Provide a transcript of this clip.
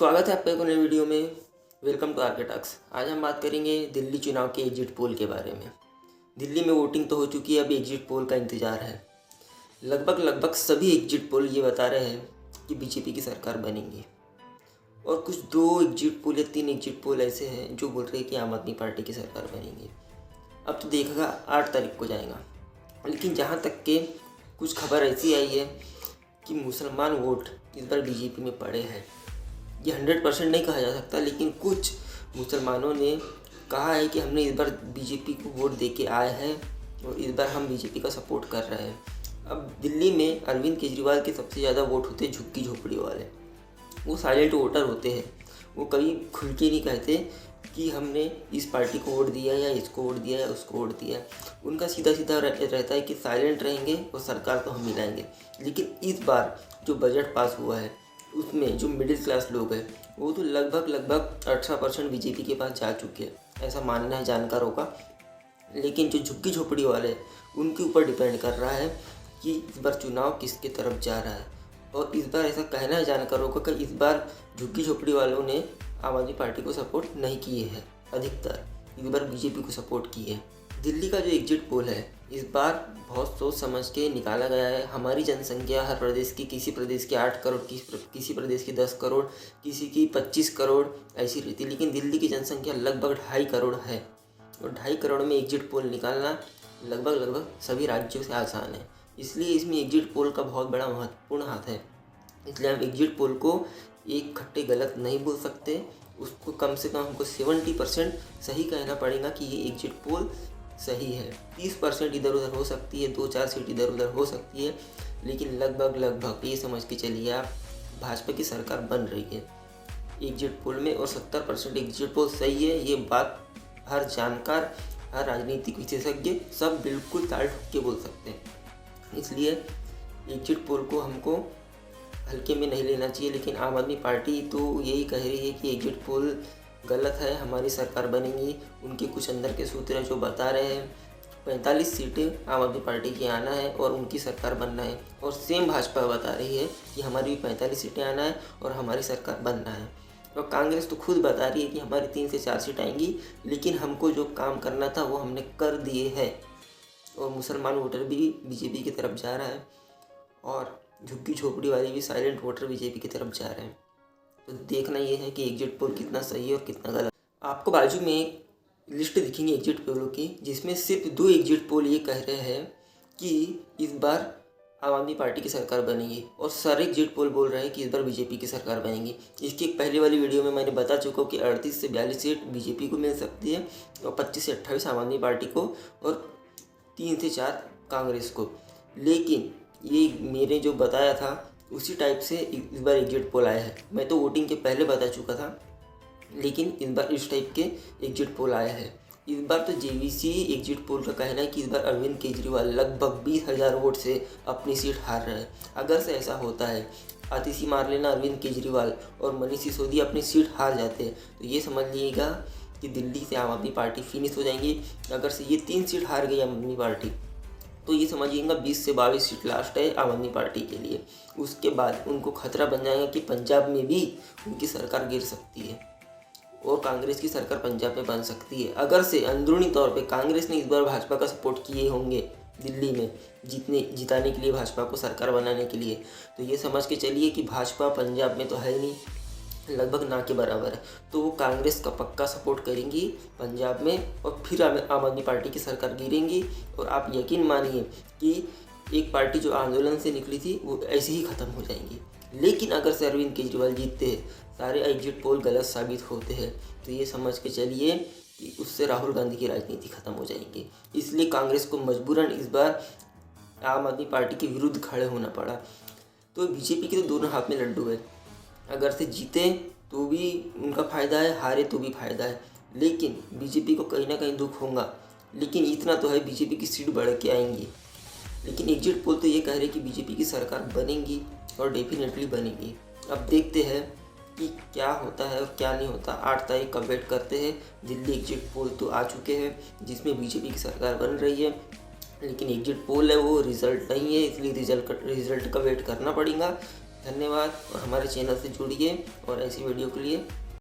स्वागत है आपका एक नए वीडियो में। Welcome to RK talks. आज हम बात करेंगे दिल्ली चुनाव के एग्जिट पोल के बारे में। दिल्ली में वोटिंग तो हो चुकी है, अभी एग्जिट पोल का इंतज़ार है। लगभग सभी एग्जिट पोल ये बता रहे हैं कि बीजेपी की सरकार बनेगी, और कुछ 2 एग्जिट पोल या 3 एग्जिट पोल ऐसे हैं जो बोल रहे हैं कि आम आदमी पार्टी की सरकार बनेगी। अब तो देखेगा 8 तारीख को जाएगा। लेकिन जहाँ तक के कुछ खबर ऐसी आई है कि मुसलमान वोट इस बार बीजेपी में पड़े हैं। ये 100% नहीं कहा जा सकता, लेकिन कुछ मुसलमानों ने कहा है कि हमने इस बार बीजेपी को वोट दे के आए हैं और इस बार हम बीजेपी का सपोर्ट कर रहे हैं। अब दिल्ली में अरविंद केजरीवाल के सबसे ज़्यादा वोट होते हैं झुग्गी झोपड़ी वाले। वो साइलेंट वोटर होते हैं, वो कभी खुल के नहीं कहते कि हमने इस पार्टी को वोट दिया या इसको वोट दिया या उसको वोट दिया। उनका सीधा सीधा रहता है कि साइलेंट रहेंगे और सरकार तो हम मिलाएंगे। लेकिन इस बार जो बजट पास हुआ है उसमें जो मिडिल क्लास लोग हैं वो तो लगभग 18% बीजेपी के पास जा चुके हैं, ऐसा मानना है जानकारों का। लेकिन जो झुग्गी झोपड़ी वाले हैं उनके ऊपर डिपेंड कर रहा है कि इस बार चुनाव किसके तरफ जा रहा है। और इस बार ऐसा कहना है जानकारों का कि इस बार झुग्गी झोपड़ी वालों ने आम आदमी पार्टी को सपोर्ट नहीं किए हैं, अधिकतर इस बार बीजेपी को सपोर्ट किए हैं। दिल्ली का जो एग्जिट पोल है इस बार बहुत सोच समझ के निकाला गया है। हमारी जनसंख्या हर प्रदेश की, किसी प्रदेश की 8 करोड़, किसी प्रदेश की 10 करोड़, किसी की 25 करोड़ ऐसी रहती, लेकिन दिल्ली की जनसंख्या लगभग 2.5 करोड़ है। और 2.5 करोड़ में एग्जिट पोल निकालना लगभग सभी राज्यों से आसान है। इसलिए इसमें एग्जिट पोल का बहुत बड़ा महत्वपूर्ण हाथ है। इसलिए हम एग्जिट पोल को एक खट्टे गलत नहीं बोल सकते, उसको कम से कम हमको 70% सही कहना पड़ेगा कि ये एग्जिट पोल सही है। 30% इधर उधर हो सकती है, 2-4 सीट इधर उधर हो सकती है, लेकिन लगभग ये समझ के चलिए आप भाजपा की सरकार बन रही है एग्जिट पोल में। और 70% एग्जिट पोल सही है, ये बात हर जानकार, हर राजनीतिक विशेषज्ञ सब बिल्कुल ताल ठोक के बोल सकते हैं। इसलिए एग्जिट पोल को हमको हल्के में नहीं लेना चाहिए। लेकिन आम आदमी पार्टी तो यही कह रही है कि एग्जिट पोल गलत है, हमारी सरकार बनेगी। उनके कुछ अंदर के सूत्र जो बता रहे हैं 45 सीटें आम आदमी पार्टी की आना है और उनकी सरकार बनना है। और सेम भाजपा बता रही है कि हमारी भी 45 सीटें आना है और हमारी सरकार बनना है। और कांग्रेस तो खुद बता रही है कि हमारी 3 से 4 सीट आएंगी, लेकिन हमको जो काम करना था वो हमने कर दिए हैं। और मुसलमान वोटर भी बीजेपी की तरफ जा रहा है और झुग्गी झोपड़ी वाले भी साइलेंट वोटर बीजेपी की तरफ जा रहे हैं। तो देखना ये है कि एग्जिट पोल कितना सही है और कितना गलत। आपको बाजू में एक लिस्ट दिखेंगी एग्जिट पोलों की, जिसमें सिर्फ 2 एग्जिट पोल ये कह रहे हैं कि इस बार आम आदमी पार्टी की सरकार बनेगी, और सारे एग्जिट पोल बोल रहे हैं कि इस बार बीजेपी की सरकार बनेगी। इसकी एक पहले वाली वीडियो में मैंने बता चुका हूँ कि 38 से 42 सीट बीजेपी को मिल सकती है और 25 से 28 आम आदमी पार्टी को और 3 से 4 कांग्रेस को। लेकिन ये मेरे जो बताया था उसी टाइप से इस बार एग्जिट पोल आया है। मैं तो वोटिंग के पहले बता चुका था, लेकिन इस बार इस टाइप के एग्जिट पोल आया है। इस बार तो जेवीसी एग्जिट पोल का कहना है कि इस बार अरविंद केजरीवाल लगभग 20,000 वोट से अपनी सीट हार रहे हैं। अगर से ऐसा होता है, आतिशी मार लेना अरविंद केजरीवाल और मनीष सिसोदिया अपनी सीट हार जाते हैं, तो ये समझ लीजिएगा कि दिल्ली से आम आदमी पार्टी फिनिश हो जाएंगी। अगर से ये 3 सीट हार गई आम आदमी पार्टी, तो ये समझिएगा 20 से 22 सीट लास्ट है आम आदमी पार्टी के लिए। उसके बाद उनको खतरा बन जाएगा कि पंजाब में भी उनकी सरकार गिर सकती है और कांग्रेस की सरकार पंजाब में बन सकती है। अगर से अंदरूनी तौर पे कांग्रेस ने इस बार भाजपा का सपोर्ट किए होंगे दिल्ली में जिताने के लिए, भाजपा को सरकार बनाने के लिए, तो ये समझ के चलिए कि भाजपा पंजाब में तो है नहीं, लगभग ना के बराबर है। तो वो कांग्रेस का पक्का सपोर्ट करेंगी पंजाब में और फिर आम आदमी पार्टी की सरकार गिरेंगी। और आप यकीन मानिए कि एक पार्टी जो आंदोलन से निकली थी वो ऐसे ही ख़त्म हो जाएंगी। लेकिन अगर से अरविंद केजरीवाल जीतते हैं, सारे एग्जिट पोल गलत साबित होते हैं, तो ये समझ के चलिए कि उससे राहुल गांधी की राजनीति ख़त्म हो जाएगी। इसलिए कांग्रेस को मजबूरन इस बार आम आदमी पार्टी के विरुद्ध खड़े होना पड़ा। तो बीजेपी के तो दोनों हाथ में लड्डू है, अगर से जीते तो भी उनका फ़ायदा है, हारे तो भी फ़ायदा है। लेकिन बीजेपी को कहीं ना कहीं दुख होगा। लेकिन इतना तो है, बीजेपी की सीट बढ़ के आएंगी। लेकिन एग्जिट पोल तो ये कह रहे हैं कि बीजेपी की सरकार बनेगी और डेफिनेटली बनेगी। अब देखते हैं कि क्या होता है और क्या नहीं होता। 8 तारीख का वेट करते हैं। दिल्ली एग्जिट पोल तो आ चुके हैं जिसमें बीजेपी की सरकार बन रही है, लेकिन एग्जिट पोल है वो रिज़ल्ट नहीं है, इसलिए रिज़ल्ट का वेट करना पड़ेगा। धन्यवाद और हमारे चैनल से जुड़िए और ऐसी वीडियो के लिए